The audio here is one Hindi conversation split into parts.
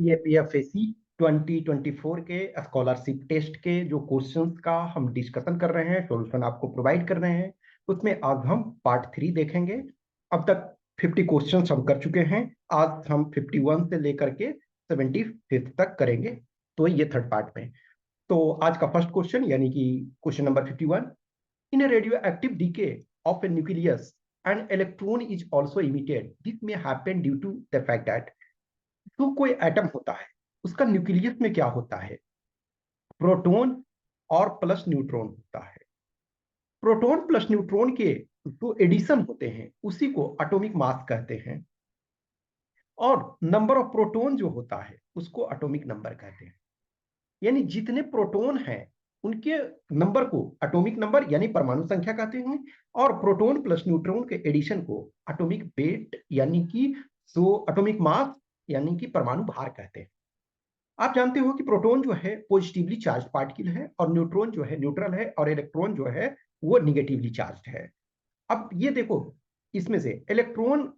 ये पीएफएसी 2024 के स्कॉलरशिप टेस्ट के जो क्वेश्चंस का हम डिस्कशन कर रहे हैं, सॉल्यूशन आपको प्रोवाइड कर रहे हैं, उसमें आज हम पार्ट 3 देखेंगे। अब तक 50 क्वेश्चंस हम कर चुके हैं, आज हम 51 से लेकर के 75 तक करेंगे, तो ये थर्ड पार्ट में। तो आज का फर्स्ट क्वेश्चन यानी कि question number 51, in a radioactive decay of a nucleus an electron is also emitted, this may happen due to the fact that, तो कोई एटम होता है, उसका न्यूक्लियस में क्या होता है, प्रोटॉन और प्लस न्यूट्रॉन होता है। प्रोटॉन प्लस न्यूट्रॉन के जो एडिशन होते हैं उसी को एटॉमिक मास कहते हैं, और नंबर ऑफ प्रोटॉन जो होता है उसको एटॉमिक नंबर कहते हैं। यानी जितने प्रोटॉन हैं उनके नंबर को एटॉमिक नंबर यानी परमाणु संख्या कहते हैं, और प्रोटॉन प्लस न्यूट्रॉन के एडिशन को एटॉमिक वेट यानी कि एटॉमिक मास यानी कि परमाणु भार कहते हैं। आप जानते हो कि प्रोटॉन जो है पॉजिटिवली चार्ज पार्टिकल है, और न्यूट्रॉन जो है न्यूट्रल है, और इलेक्ट्रॉन जो है वो निगेटिवली चार्ज है। अब ये देखो, इसमें से इलेक्ट्रॉन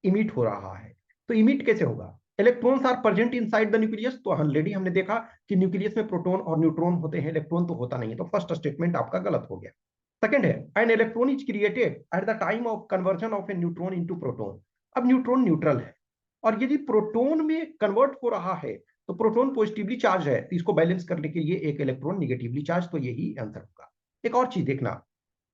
इमिट हो रहा है, तो इमिट कैसे होगा? Electrons are present inside the nucleus, तो ऑलरेडी हमने देखा कि न्यूक्लियस में प्रोटॉन और न्यूट्रॉन होते हैं, इलेक्ट्रॉन तो होता नहीं है, तो फर्स्ट स्टेटमेंट आपका गलत हो गया। सेकंड है, N electron is created at the time of conversion of A neutron into proton. अब न्यूट्रॉन न्यूट्रल है, और यदि प्रोटॉन में कन्वर्ट हो रहा है तो प्रोटॉन पॉजिटिवली चार्ज है, तो इसको बैलेंस करने के लिए एक इलेक्ट्रॉन निगेटिवली चार्ज, तो यही आंसर होगा। एक और चीज देखना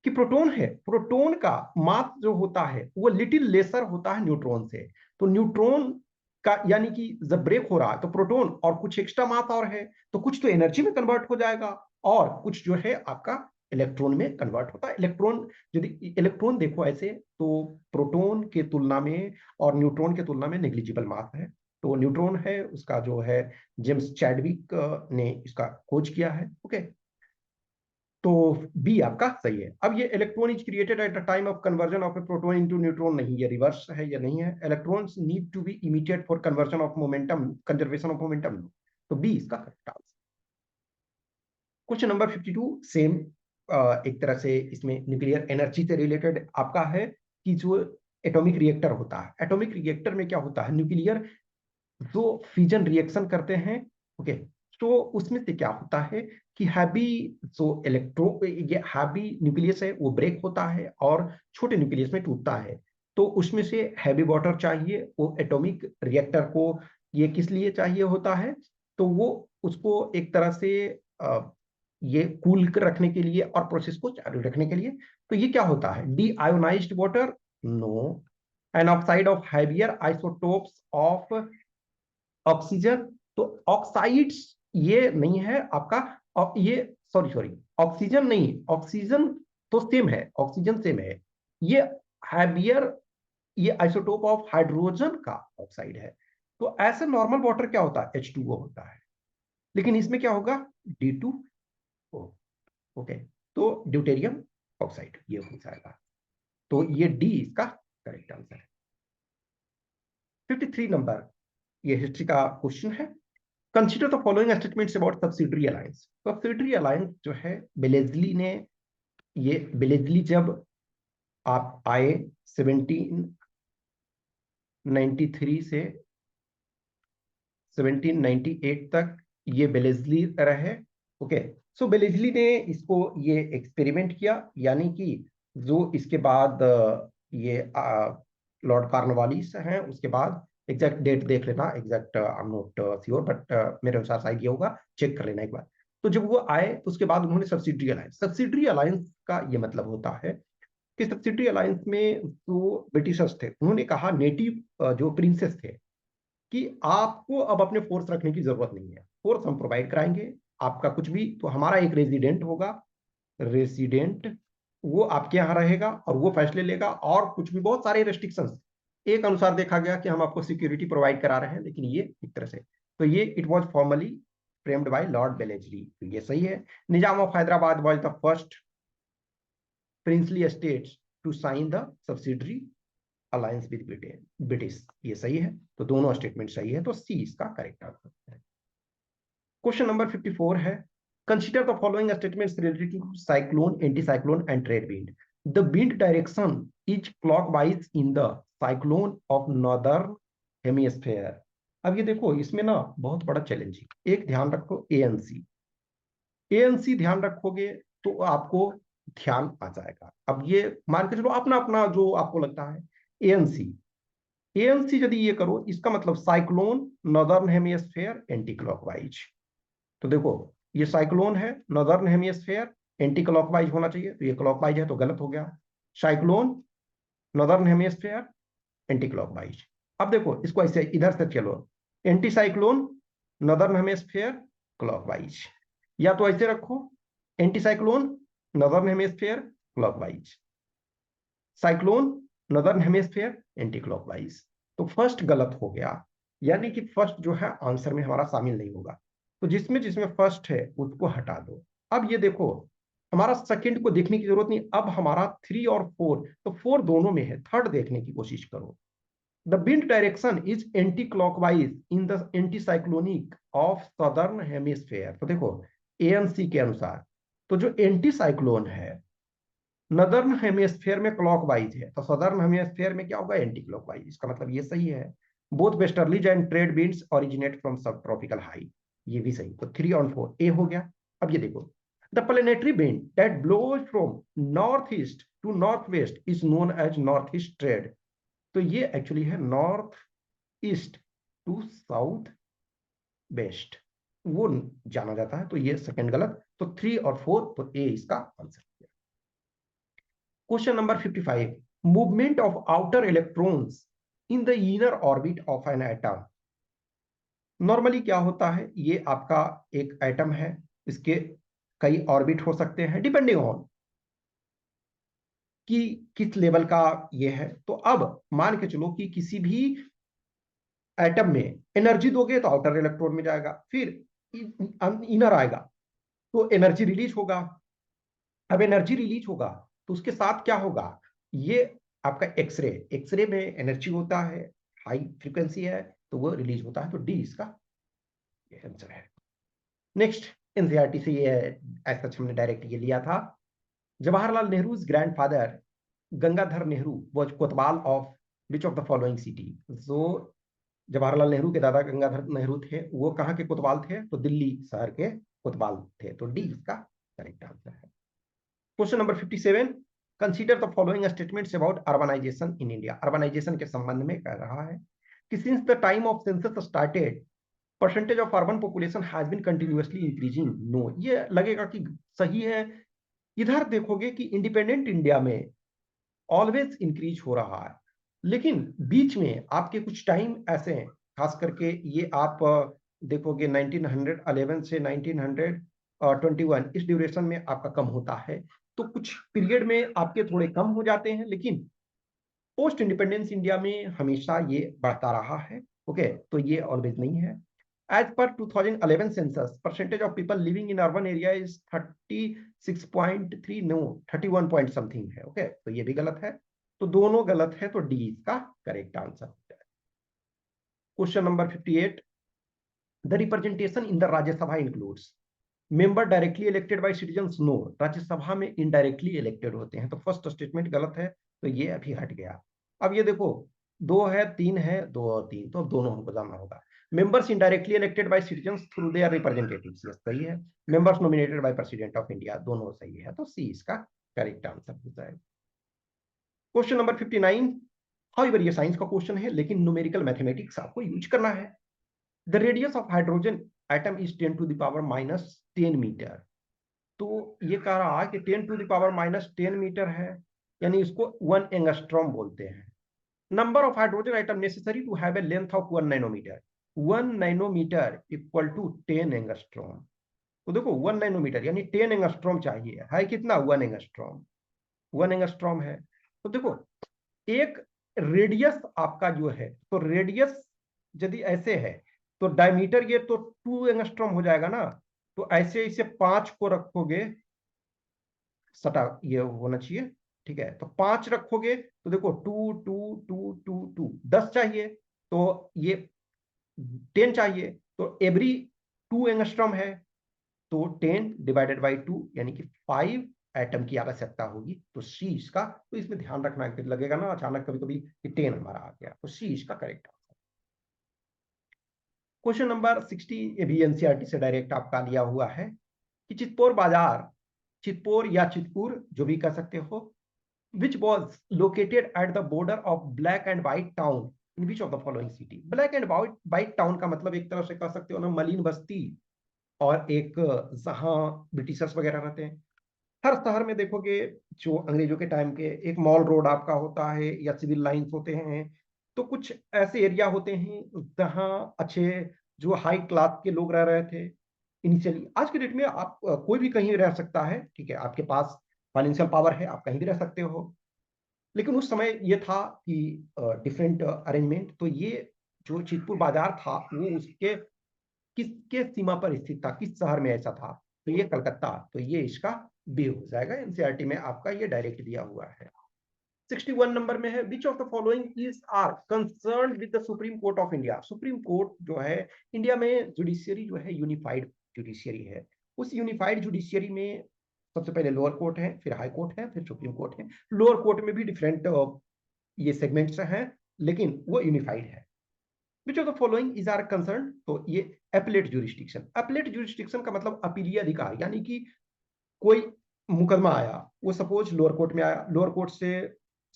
कि प्रोटॉन है, प्रोटॉन का मास जो होता है वो लिटिल लेसर होता है न्यूट्रॉन से, तो न्यूट्रॉन का यानी कि जब ब्रेक हो रहा है तो प्रोटॉन और कुछ एक्स्ट्रा मास और है, तो कुछ तो एनर्जी में कन्वर्ट हो जाएगा, और कुछ जो है आपका इलेक्ट्रॉन में कन्वर्ट होता है। इलेक्ट्रॉन, यदि इलेक्ट्रॉन देखो ऐसे, तो प्रोटॉन के तुलना में और न्यूट्रॉन के तुलना में नेग्लिजिबल मास है, तो न्यूट्रॉन है उसका जो है जेम्स चैडविक ने इसका खोज किया है। ओके, तो बी आपका सही है। अब ये electron is created at the time of conversion of a proton into neutron, नहीं, ये रिवर्स है, ये नहीं है। Electrons need to be emitted for conversion of momentum, conservation of momentum, तो बी इसका correct answer. Question number 52 same, एक तरह से इसमें न्यूक्लियर एनर्जी से रिलेटेड आपका है कि जो एटॉमिक रिएक्टर होता है, एटॉमिक रिएक्टर में क्या होता है, न्यूक्लियर जो फ्यूजन रिएक्शन करते हैं, ओके, तो उसमें से क्या होता है कि हैवी जो ये हैवी न्यूक्लियस है वो ब्रेक होता है और छोटे न्यूक्लियस में टूटता है, तो उसमें से हैवी वाटर चाहिए वो एटॉमिक रिएक्टर को। ये किस लिए चाहिए होता है? तो वो उसको एक तरह से ये कूल कर रखने के लिए और प्रोसेस को चालू रखने के लिए। तो ये क्या होता है, deionized water, no, an oxide of heavier isotopes of oxygen, तो ऑक्साइड्स ये नहीं है आपका, ये सॉरी सॉरी, ऑक्सीजन नहीं, ऑक्सीजन तो सेम है, ऑक्सीजन सेम है, ये हैवियर ये आइसोटोप ऑफ हाइड्रोजन का ऑक्साइड है। तो ऐसे नॉर्मल वाटर क्या होता है, H2O होता है, लेकिन इसमें क्या होगा, D2O। ओके, तो ड्यूटेरियम ऑक्साइड ये हो जाएगा, तो ये डी इसका करेक्ट आंसर है। 53 नंबर, ये हिस्ट्री का क्वेश्चन है। Consider the following statements about subsidiary alliance. Subsidiary alliance जो है बेलेजली ने, ये बेलेजली जब आप आए 1793 से 1798 तक ये बेलेजली रहे। ओके, सो बेलेजली ने इसको ये एक्सपेरिमेंट किया, यानी कि जो इसके बाद ये लॉर्ड कार्नवालिस हैं, उसके बाद एग्जैक्ट डेट देख लेना, exact I am not sure, but मेरे अनुसार शायद ये होगा, चेक कर लेना एक बार। तो जब वो आए तो उसके बाद उन्होंने सब्सिडरी अलायंस का ये मतलब होता है कि सब्सिडरी अलायंस में जो ब्रिटिशर्स थे उन्होंने कहा नेटिव जो प्रिंसेस थे कि आपको अब अपने फोर्स रखने की जरूरत नहीं है, फोर्स हम प्रोवाइड कराएंगे, आपका कुछ भी, तो हमारा एक रेजिडेंट होगा, रेसिडेंट, वो आपके यहाँ रहेगा और वो फैसले लेगा, और कुछ भी बहुत सारे रेस्ट्रिक्शंस एक अनुसार देखा गया कि हम आपको सिक्योरिटी प्रोवाइड करा रहे हैं, लेकिन ये एक तरह से, तो ये it was formally framed by Lord Wellesley, तो ये सही है। Nizam of Hyderabad was the first princely states to sign the subsidiary alliance with British, ये सही है, तो दोनों स्टेटमेंट सही है, तो सी इसका करेक्ट आंसर है। क्वेश्चन नंबर 54 है, consider the following statements related to cyclone, anticyclone and trade wind. The wind direction is clockwise in the cyclone of northern hemisphere, अब ये देखो, इसमें ना बहुत बड़ा चैलेंज है। एक ध्यान रखो, एएनसी। एएनसी ध्यान रखोगे तो आपको ध्यान आ जाएगा। अब ये मान के चलो अपना अपना जो आपको लगता है। एएनसी, एएनसी यदि ये करो, इसका मतलब cyclone northern hemisphere anti clockwise. तो देखो, ये साइक्लोन है, नॉर्दर्न हेमिस्फेयर एंटी क्लॉकवाइज होना चाहिए, तो ये क्लॉकवाइज है तो गलत हो गया। Cyclone northern hemisphere anti clockwise. अब देखो इसको ऐसे इधर से चलो, anti cyclone northern hemisphere clockwise, या तो ऐसे रखो, anti cyclone northern hemisphere clockwise, cyclone northern hemisphere anti clockwise. तो फर्स्ट गलत हो गया, यानी कि फर्स्ट जो है आंसर में हमारा शामिल नहीं होगा। तो जिसमें जिसमें फर्स्ट है उसको हटा दो। अब ये देखो, हमारा सेकंड को देखने की जरूरत नहीं, अब हमारा थ्री और फोर, तो फोर दोनों में है, थर्ड देखने की कोशिश करो। The wind direction is anti clockwise in the anti cyclonic of southern hemisphere. तो देखो, एएनसी के अनुसार तो जो एंटी साइक्लोन है नदर्न हेमिस्फेयर में क्लॉकवाइज है, तो सदर्न हेमिस्फेयर में क्या होगा, एंटी क्लॉकवाइज। इसका मतलब ये सही है। Both westerlies and trade winds originate from सब ट्रॉपिकल हाई, ये भी सही। तो 3 और 4 ए हो गया। अब ये देखो, the planetary wind that blows from north east to north west is known as north east trade. तो ये एक्चुअली है north east to south west, वो जाना जाता है। तो ये सेकंड गलत, तो 3 और 4, तो ए इसका answer. Question number 55, movement of outer electrons in the inner orbit of an atom. Normally क्या होता है, ये आपका एक एटम है, इसके कई ऑर्बिट हो सकते हैं डिपेंडिंग ऑन कि किस लेवल का ये है। तो अब मान के चलो कि किसी भी एटम में एनर्जी दोगे तो आउटर इलेक्ट्रॉन में जाएगा, फिर इनर आएगा तो एनर्जी रिलीज होगा। अब एनर्जी रिलीज होगा तो उसके साथ क्या होगा, ये आपका एक्सरे, एक्सरे में एनर्जी होता है, हाई फ्रीक्वेंसी है, तो वो रिलीज होता है। तो डी इसका ये आंसर है। नेक्स्ट, एनसीईआरटी से ये ऐसा हमने डायरेक्ट ये लिया था। Jawaharlal Nehru grandfather Gangadhar Nehru was Kotwal of which of the following city. जो जवाहरलाल नेहरू के दादा गंगाधर नेहरू थे, वो कहाँ के कोतवाल थे, तो दिल्ली शहर के कोतवाल थे। तो डी इसका करेक्ट आंसर है। Question number 57, consider the following statements about urbanization in India. Urbanization के संबंध में कह रहा है कि since the time of census started percentage of urban population has been continuously increasing. No, ये लगेगा कि सही है। इधर देखोगे कि इंडिपेंडेंट इंडिया में ऑलवेज इंक्रीज हो रहा है, लेकिन बीच में आपके कुछ टाइम ऐसे हैं, खास करके ये आप देखोगे 1911 से 1921, इस ड्यूरेशन में आपका कम होता है। तो कुछ पीरियड में आपके थोड़े कम हो जाते हैं, लेकिन पोस्ट इंडिपेंडेंस इंडिया में हमेशा ये बढ़ता रहा है। ओके, तो ये ऑलवेज नहीं है। एज पर 2011 census percentage of people living in urban area is 36.3, no 31 point something है। ओके, तो ये भी गलत है। तो दोनों गलत है, तो डी इसका करेक्ट आंसर होता है। Question number 58, the representation in the Rajya Sabha includes member directly elected by citizens. No, Rajya Sabha में इनडायरेक्टली इलेक्टेड होते हैं। तो फर्स्ट स्टेटमेंट गलत है, तो ये अभी हट गया। अब ये देखो, 2 है 3 है, 2 और 3, तो दोनों हमको जानना होगा। Members indirectly elected by citizens through their representatives, yes सही है। Members nominated by president of India, दोनों सही है। तो सी इसका करेक्ट आंसर हो जाएगा। क्वेश्चन नंबर 59, हाउएवर ये साइंस का क्वेश्चन है, लेकिन न्यूमेरिकल मैथमेटिक्स आपको यूज करना है। The radius of hydrogen atom is 10 to the power -10 metre. तो ये कह रहा है कि 10 टू द पावर -10 मीटर है, यानी इसको 1 एंगस्ट्रॉम बोलते हैं। Number of hydrogen item necessary to have a length of 1 nanometre. 1 nanometre equal to 10 angstrom. तो देखो 1 नैनोमीटर यानी 10 एंगस्ट्रॉम चाहिए, है कितना, 1 एंगस्ट्रॉम। 1 एंगस्ट्रॉम है। तो देखो, एक रेडियस आपका जो है, तो रेडियस यदि ऐसे है तो डायमीटर ये तो 2 एंगस्ट्रॉम हो जाएगा ना। तो ऐसे इसे 5 को रखोगे, सटा ये होना चाहिए, ठीक है। तो 5 रखोगे तो देखो 2 2 2 2 2 10 चाहिए, तो ये 10 चाहिए, तो एवरी 2 एंगस्ट्रॉम है, तो 10 डिवाइडेड बाई 2 यानी कि 5 एटम की आवश्यकता होगी। तो सी इसका, तो इसमें ध्यान रखना लगेगा ना, अचानक कभी कभी कि 10 हमारा आ गया, तो सी इसका करेक्ट आंसर। क्वेश्चन नंबर 60 ये भी एनसीईआरटी से डायरेक्ट आपका लिया हुआ है कि चितपुर बाजार, चितपुर या चितपुर जो भी कह सकते हो, which was located at the border of black and white town in which of the following city? black and white town का मतलब एक तरह से कह सकते हो ना मलिन बस्ती, और एक जहां ब्रिटिशर्स वगैरह रहते हैं। हर शहर में देखोगे जो अंग्रेजों के टाइम के एक मॉल रोड आपका होता है या सिविल लाइंस होते हैं, तो कुछ ऐसे एरिया होते हैं जहां अच्छे जो हाई क्लास के लोग रह रहे थे इनिशियली। आज के डेट में आप कोई भी कहीं रह सकता है, ठीक है, आपके पास फाइनेंशियल पावर है, आप कहीं भी रह सकते हो। लेकिन उस समय ये था कि डिफरेंट अरेंजमेंट। तो ये जो चितपुर बाजार था वो उसके किसके सीमा पर स्थित था, किस शहर में ऐसा था, तो ये कलकत्ता। तो ये इसका बी हो जाएगा, एनसीईआरटी में आपका ये डायरेक्ट दिया हुआ है। 61 नंबर में है which of the following is are concern with the supreme court of India. Supreme court जो है इंडिया में जुडिशियरी जो है यूनिफाइड जुडिशियरी है। उस यूनिफाइड जुडिशियरी में सबसे पहले लोअर कोर्ट है, फिर हाई कोर्ट है, फिर सुप्रीम कोर्ट है। लोअर कोर्ट में भी डिफरेंट ये सेगमेंट्स हैं, लेकिन वो यूनिफाइड है। Which of the following is are concern, तो ये एपलेट जुरिस्डिक्शन। एपलेट जुरिस्डिक्शन का मतलब अपीलीय अधिकार, यानी कि कोई मुकदमा आया, वो सपोज लोअर कोर्ट में आया, लोअर कोर्ट से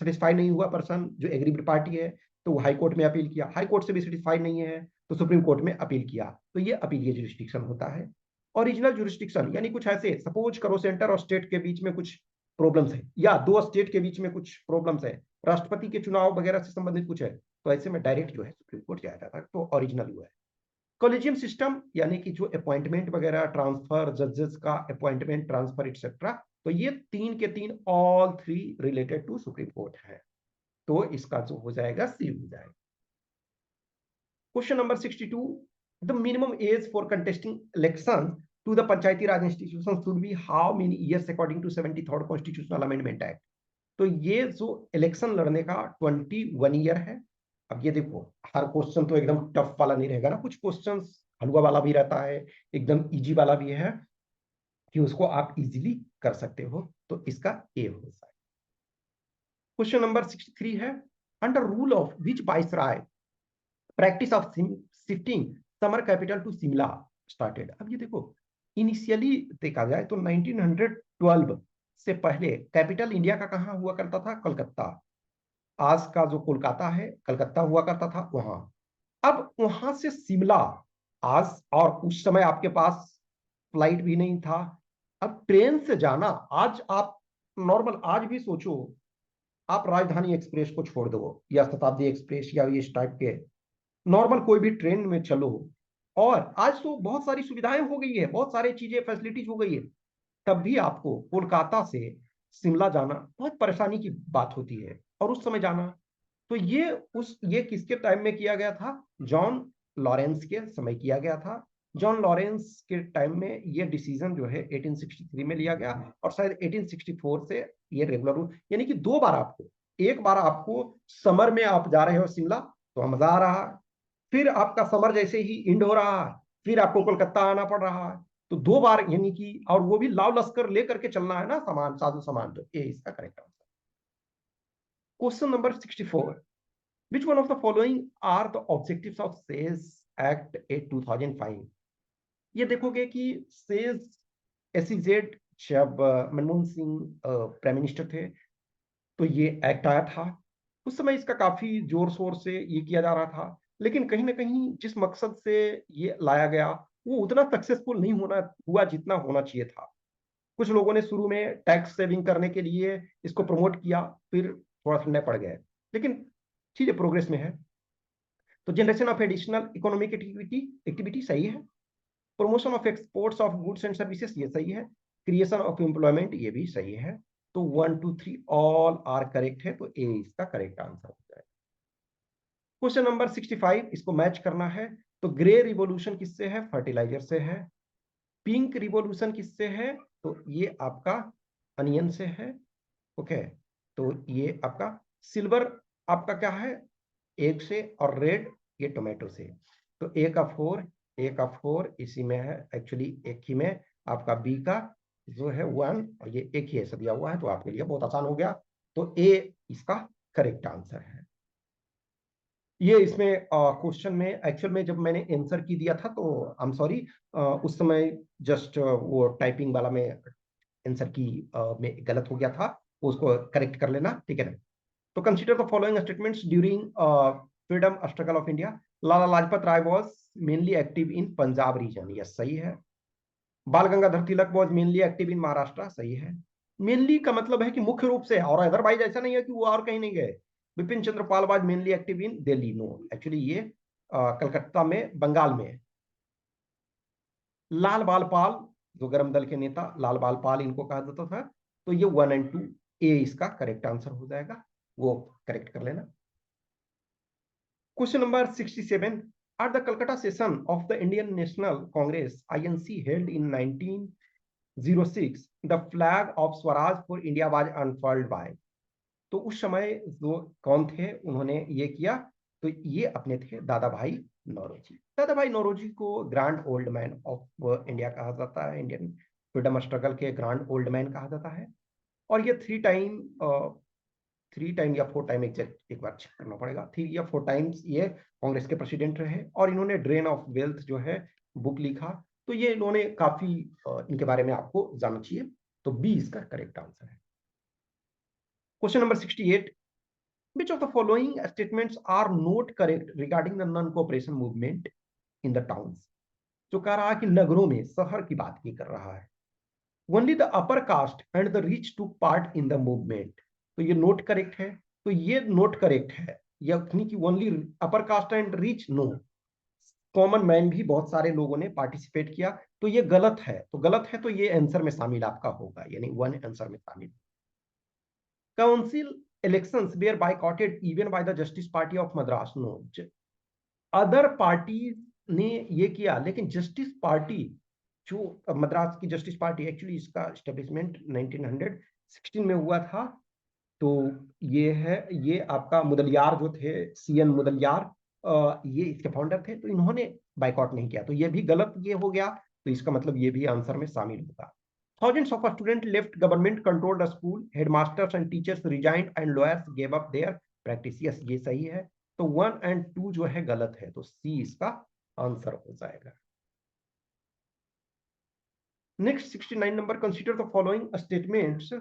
सेटिस्फाई नहीं हुआ पर्सन जो एग्रीड पार्टी है, तो वो हाई कोर्ट में अपील किया, हाई कोर्ट से भी सेटिस्फाई नहीं है तो सुप्रीम कोर्ट में अपील किया, तो ये अपीलीय जुरिस्डिक्शन होता है। ओरिजिनल जुरिस्डिक्शन यानी कुछ ऐसे, सपोज करो सेंटर और स्टेट के बीच में कुछ प्रॉब्लम्स है, या दो स्टेट के बीच में कुछ प्रॉब्लम्स है, राष्ट्रपति के चुनाव वगैरह से संबंधित कुछ है, तो ऐसे में डायरेक्ट जो है सुप्रीम कोर्ट जाया जाता है, तो ओरिजिनल हुआ है। कॉलेजियम सिस्टम यानी कि जो अपॉइंटमेंट वगैरह, ट्रांसफर, जजेस का अपॉइंटमेंट, ट्रांसफर एक्सेट्रा, तो ये तीन के तीन all three related to supreme court है, तो इसका जो हो जाएगा सी हो जाएगा। Question number 62, the minimum age for contesting election to the Panchayati Raj institution should be how many years according to 73rd constitutional amendment act. तो ये जो इलेक्शन लड़ने का 21 ईयर है। अब ये देखो, हर क्वेश्चन तो एकदम टफ वाला नहीं रहेगा ना, कुछ क्वेश्चन हलवा वाला भी रहता है, एकदम इजी वाला भी है कि उसको आप इजीली कर सकते हो, तो इसका ए हो जाएगा। क्वेश्चन नंबर 63 है, under rule of which viceroy practice of shifting summer capital to Shimla started. अब ये देखो, इनिशियली देखा जाए तो 1912 से पहले कैपिटल इंडिया का कहाँ हुआ करता था, कलकत्ता। आज का जो कोलकाता है, कलकत्ता हुआ करता था वहां। अब वहां से शिमला, आज और उस समय आपके पास फ्लाइट भी नहीं था। अब ट्रेन से जाना, आज आप नॉर्मल आज भी सोचो, आप राजधानी एक्सप्रेस को छोड़ दो या शताब्दी एक्सप्रेस या इस टाइप के नॉर्मल कोई भी ट्रेन में चलो, और आज तो बहुत सारी सुविधाएं हो गई है, बहुत सारी चीजें फैसिलिटीज हो गई है, तब भी आपको कोलकाता से शिमला जाना बहुत परेशानी की बात होती है, और उस समय जाना। तो ये किसके टाइम में किया गया था, जॉन लॉरेंस के समय किया गया था। जॉन लॉरेंस के टाइम में ये डिसीजन जो है 1863 में लिया गया, और शायद 1864 से ये रेगुलर, यानी कि दो बार आपको, एक बार आपको समर में आप जा रहे हो शिमला तो मजा आ रहा है, फिर आपका समर जैसे ही इंड हो रहा है फिर आपको कोलकाता आना पड़ रहा है, तो दो बार, यानी कि और वो भी लाव लश्कर लेकर के चलना है ना, सामान साधु सामान, तो ये इसका correct answer. Question number 64, which one of the following are the objectives of says act 2005। ये देखोगे कि सेज एसईजेड जब मनमोहन सिंह प्राइम मिनिस्टर थे तो ये एक्ट आया था। उस समय इसका काफी जोर शोर से ये किया जा रहा था, लेकिन कहीं ना कहीं जिस मकसद से ये लाया गया वो उतना सक्सेसफुल नहीं होना हुआ जितना होना चाहिए था। कुछ लोगों ने शुरू में टैक्स सेविंग करने के लिए इसको प्रमोट किया, फिर थोड़ा ठंडे पड़ गए, लेकिन चीजें प्रोग्रेस में है। तो generation of additional economic activity सही है। Promotion of exports of goods and services ये सही है। क्रिएशन ऑफ एम्प्लॉयमेंट ये भी सही है। तो 1 2 3 ऑल आर करेक्ट है, तो ए इसका करेक्ट आंसर हो जाएगा। क्वेश्चन नंबर 65, इसको मैच करना है। तो ग्रे रिवोल्यूशन किससे है, फर्टिलाइजर से है। पिंक रिवोल्यूशन किससे है, तो ये आपका अनियन से है। ओके, तो ये आपका सिल्वर आपका क्या है, एग से, और रेड ये टोमेटो से। तो ए का 4 इसी में है, एक्चुअली एक ही में आपका बी का जो है 1, और ये एक ही ऐसा दिया हुआ है, तो आपके लिए बहुत आसान हो गया। तो ए इसका करेक्ट आंसर है। ये इसमें क्वेश्चन में एक्चुअल में जब मैंने आंसर की दिया था तो आई एम सॉरी, उस समय जस्ट वो टाइपिंग वाला में आंसर की में गलत हो गया था, उसको करेक्ट कर लेना, ठीक है ना। तो consider the following statements during freedom struggle of India. Lala Lajpat Rai was mainly active in Punjab region, yes सही है। Bal Gangadhar Tilak was mainly active in Maharashtra, सही है। मेनली का मतलब है कि मुख्य रूप से, और अदरवाइज ऐसा नहीं है कि वो और कहीं नहीं गए। Bipin Chandra Pal was mainly active in Delhi, no actually ये कलकत्ता में, बंगाल में है। लाल बाल पाल, जो गरम दल के नेता लाल बाल पाल इनको कहा जाता था। तो ये 1 और 2 ए इसका करेक्ट आंसर हो जाएगा, वो करेक्ट कर लेना। Question number 67, at the Calcutta session of the Indian National Congress INC held in 1906 the flag of Swaraj for India was unfurled by। तो उस समय जो कौन थे उन्होंने ये किया, तो ये अपने थे दादा भाई नौरोजी। दादा भाई नौरोजी को grand old man of India कहा जाता है, इंडियन फ्रीडम स्ट्रगल के ग्रैंड ओल्ड मैन कहा जाता है। और ये 3 टाइम या 4 टाइम, एग्जैक्ट एक बार चेक करना पड़ेगा, 3 या 4 टाइम्स ये कांग्रेस के प्रेसिडेंट रहे। और इन्होंने ड्रेन ऑफ वेल्थ जो है बुक लिखा, तो ये इन्होंने काफी इनके बारे में आपको जानना चाहिए। तो बी इसका करेक्ट आंसर है। Question number 68, which of the following statements are not correct regarding the non cooperation movement in the towns। जो कह रहा है कि नगरों में, शहर की बात ये कर रहा है। Only the upper caste and the rich to part in the movement, तो ये नोट करेक्ट है। तो ये नोट करेक्ट है, यानी कि only upper caste and rich, no, common man भी बहुत सारे लोगों ने पार्टिसिपेट किया, तो ये गलत है। तो गलत है तो ये आंसर में शामिल आपका होगा, यानी 1 आंसर में शामिल। Council elections were boycotted even by the justice party of Madras, no, other party ने ये किया, लेकिन जस्टिस पार्टी, जो मद्रास की जस्टिस पार्टी, एक्चुअली इसका एस्टेब्लिशमेंट 1916 में हुआ था। तो ये है, ये आपका मुदलियार जो थे, सीएन मुदलियार, ये इसके फाउंडर थे, तो इन्होंने बाइकआउट नहीं किया, तो ये भी गलत ये हो गया। तो इसका मतलब ये भी आंसर में शामिल होगा। Thousands of students left government controlled school, headmasters and teachers resigned and lawyers gave up their practice, yes ये सही है। तो 1 और 2 जो है गलत है, तो सी इसका आंसर हो जाएगा। Next 69 number, consider the following statements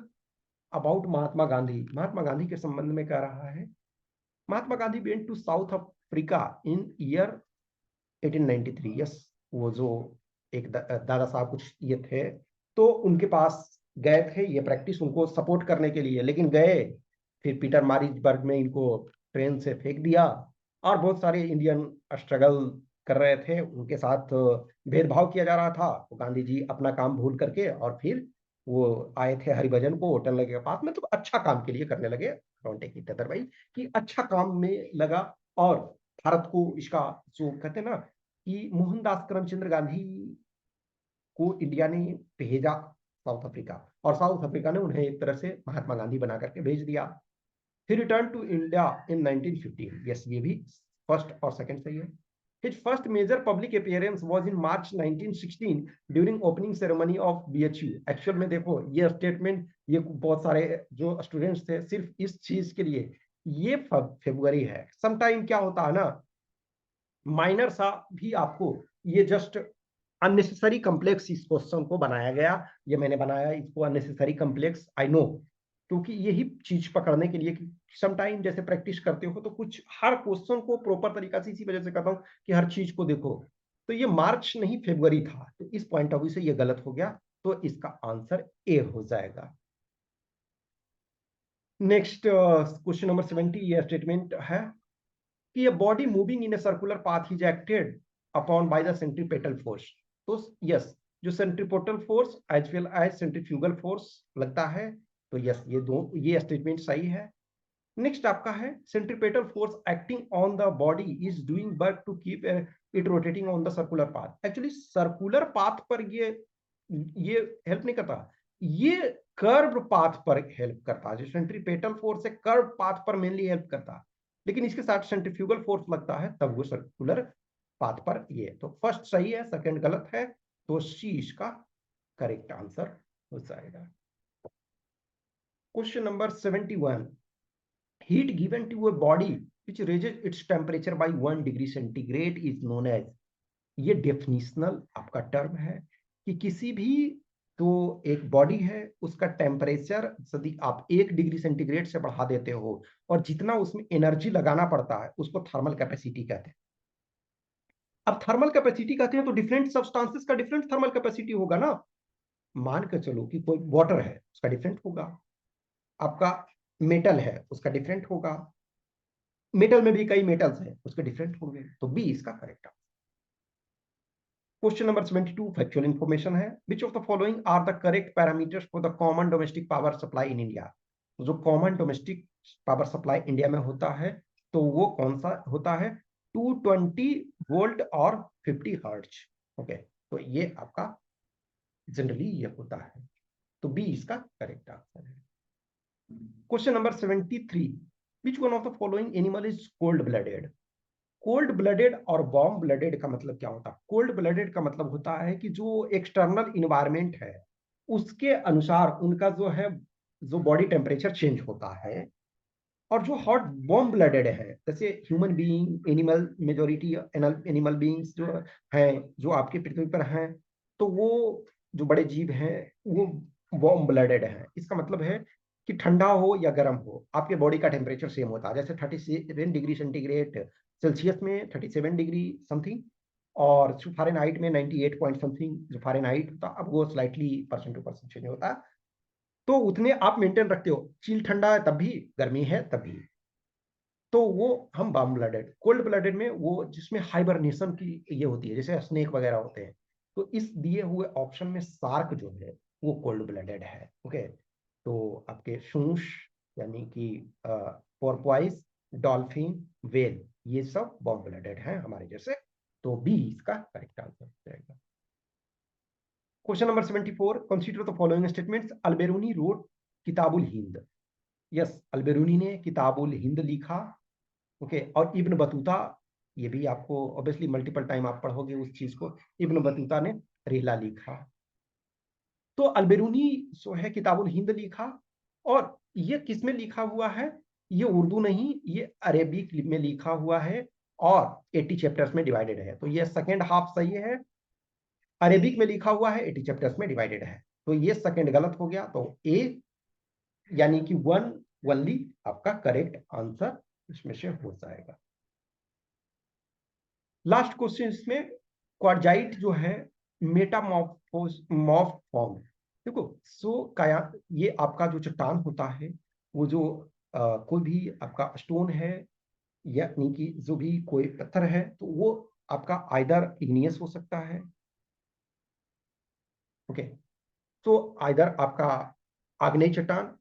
about Mahatma Gandhi. Mahatma Gandhi के संबंध में कह रहा है। Mahatma Gandhi went to South Africa in year 1893, yes, वो जो एक दादा साहब कुछ ये थे, तो उनके पास गए थे, ये प्रैक्टिस उनको सपोर्ट करने के लिए, लेकिन गए, फिर पीटर मारिजबर्ग में इनको ट्रेन से फेंक दिया। और बहुत सारे इंडियन स्ट्रगल कर रहे थे, उनके साथ भेदभाव किया जा रहा था, तो गांधी जी अपना काम भूल करके और फिर वो आए थे हरिभजन को टनले के पास में, तो अच्छा काम के लिए करने लगे, रोंटे की तदरवाई, कि अच्छा काम में लगा। और भारत को इसका, जो कहते हैं ना कि मोहनदास करमचंद गांधी को इंडिया ने भेजा साउथ अफ्रीका, और साउथ अफ्रीका ने उन्हें एक तरह से महात्मा गांधी बना करके भेज दिया। फिर return to India in 1915, yes ये भी फर्स्ट और सेकंड सही है। His first major public appearance was in March 1916 during opening ceremony of BHU। Actual में देखो ये स्टेटमेंट, ये बहुत सारे जो स्टूडेंट्स थे सिर्फ इस चीज के लिए, ये फरवरी है। समटाइम क्या होता है ना, माइनर सा भी आपको, ये जस्ट अननेसेसरी कम्प्लेक्स इस क्वेश्चन को बनाया गया, ये मैंने बनाया इसको अननेसेसरी कम्प्लेक्स, आई नो, क्योंकि यही चीज पकड़ने के लिए कि समटाइम जैसे प्रैक्टिस करते हो तो कुछ हर क्वेश्चन को प्रॉपर तरीका से, इसी वजह से कहता हूं कि हर चीज को देखो। तो ये मार्च नहीं फरवरी था, तो इस पॉइंट ऑफ व्यू से ये गलत हो गया, तो इसका आंसर ए हो जाएगा। नेक्स्ट क्वेश्चन नंबर 70, ये स्टेटमेंट है कि a body moving in a circular path is acted upon by the centripetal force। तो यस, जो centripetal force as well as centrifugal force लगता है, तो यस ये स्टेटमेंट सही है। नेक्स्ट आपका है, centripetal force acting on the body is doing work to keep it rotating on the circular path. Actually circular path पर ये हेल्प नहीं करता, ये कर्व पाथ पर हेल्प करता है। जो सेंट्रीपेटल फोर्स है कर्व पाथ पर मेनली हेल्प करता है, लेकिन इसके साथ सेंट्रीफ्यूगल फोर्स लगता है तब वो सर्कुलर पाथ पर ये। तो फर्स्ट सही है, सेकंड गलत है, तो सी इसका करेक्ट आंसर हो जाएगा। Question number 71, heat given to a body which raises its temperature by 1 degree centigrade is known as, ये डेफिनिशनल आपका टर्म है कि किसी भी तो एक बॉडी है उसका टेम्परेचर यदि आप 1 डिग्री सेंटीग्रेड से बढ़ा देते हो और जितना उसमें एनर्जी लगाना पड़ता है उसको थर्मल कैपेसिटी कहते हैं। अब थर्मल कैपेसिटी कहते हैं तो डिफरेंट सब्सटेंसेस का डिफरेंट थर्मल कैपेसिटी होगा ना। मान के चलो कि कोई वाटर है उसका डिफरेंट होगा, आपका मेटल है उसका डिफरेंट होगा, मेटल में भी कई मेटल्स हैं उसके डिफरेंट होंगे, तो बी इसका correct. Question number 72 factual information है। Which of the following are the correct parameters for the common domestic power supply in India. जो common domestic power supply India में होता है तो वो कौन सा होता है, 220 वोल्ट और 50 हर्ट्ज। ओके, तो ये आपका जनरली ये होता है, तो बी इसका करेक्ट आंसर है। Question number 73, which one of the following animal is cold blooded. Cold blooded और वार्म ब्लडेड का मतलब क्या होता है। कोल्ड ब्लडेड का मतलब होता है कि जो एक्सटर्नल इन्वायरमेंट है उसके अनुसार उनका जो है जो बॉडी टेम्परेचर चेंज होता है, और जो हॉट वार्म ब्लडेड है जैसे human being, animal, majority animal beings जो हैं जो आपकी पृथ्वी पर हैं, तो वो जो बड़े जीव हैं वो वार्म ब्लडेड हैं। इसका मतलब है कि ठंडा हो या गर्म हो आपके बॉडी का टेम्परेचर सेम होता है। जैसे 37 डिग्री सेंटीग्रेड सेल्सियस में 37 डिग्री समथिंग, और फारेनहाइट में 98 पॉइंट समथिंग जो फारेनहाइट होता है, अब वो slightly percent two percent change होता है, तो उतने आप मेंटेन रखते हो। चील ठंडा है तब भी, गर्मी है तब भी, तो वो हम वार्म ब्लडेड। कोल्ड ब्लडेड में वो जिसमें हाइबरनेशन की ये होती है जैसे स्नेक वगैरह होते हैं, तो इस दिए हुए ऑप्शन में शार्क जो है वो कोल्ड ब्लडेड है। ओके, तो आपके शूंश यानी कि पोर्पोइस, डॉल्फिन, वेल, ये सब वार्म ब्लडेड हैं हमारे जैसे, तो बी इसका करेक्ट आंसर हो जाएगा। Question number 74, consider the following statements. Alberuni wrote Kitabul Hind. Yes, Alberuni ने किताबुल हिंद लिखा। ओके, और इब्न बतूता, ये भी आपको ऑब्वियसली मल्टीपल टाइम आप पढ़ोगे उस चीज को, इब्न बतूता ने रेला लिखा। तो अल्बेरूनी जो है किताबुल हिंद लिखा, और ये किस में लिखा हुआ है, ये उर्दू नहीं, ये अरेबिक में लिखा हुआ है और 80 चैप्टर्स में डिवाइडेड है, तो ये सेकेंड हाफ सही है। अरेबिक में लिखा हुआ है, 80 चैप्टर्स में डिवाइडेड है, तो ये सेकेंड गलत हो गया, तो ए यानी कि वन वनली आपका करेक्ट आंसर इसमें से हो जाएगा। लास्ट क्वेश्चन इसमें, क्वार्जाइट जो है मेटामॉर्फोमॉर्फ फॉर्म। देखो सो काया, ये आपका जो चट्टान होता है वो जो कोई भी आपका स्टोन है यानी कि जो भी कोई पत्थर है तो वो आपका आइदर इग्नियस हो सकता है। ओके, तो आइदर आपका आग्नेय चट्टान,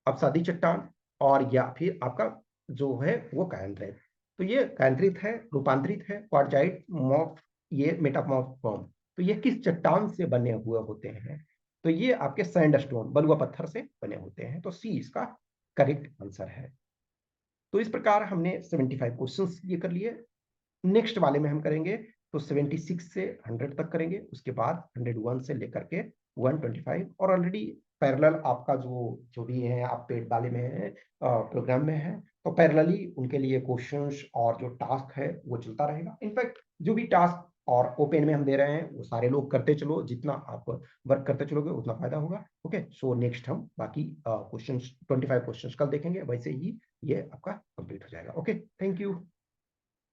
अवसादी चट्टान, और या फिर आपका जो है वो कायांतरित। तो ये कायांतरित है, रूपांतरित है क्वार्जाइट मॉर्फ, ये मेटामॉर्फ फॉर्म। तो ये किस चट्टान से बने हुए होते हैं, तो ये आपके सैंडस्टोन, बलुआ पत्थर से बने होते हैं, तो सी इसका करेक्ट आंसर है। तो इस प्रकार हमने 75 क्वेश्चंस ये कर लिए। नेक्स्ट वाले में हम करेंगे तो 76 से 100 तक करेंगे, उसके बाद 101 से लेकर के 125, और ऑलरेडी पैरेलल आपका जो जो भी है आप पेड वाले में है, प्रोग्राम में है, तो पैरेलली उनके लिए क्वेश्चंस और जो टास्क है वो चलता रहेगा। इनफैक्ट जो भी टास्क और ओपन में हम दे रहे हैं वो सारे लोग करते चलो, जितना आप वर्क करते चलोगे उतना फायदा होगा। ओके, सो नेक्स्ट हम बाकी क्वेश्चंस 25 क्वेश्चंस कल देखेंगे, वैसे ही ये आपका कंप्लीट हो जाएगा। Okay, thank you.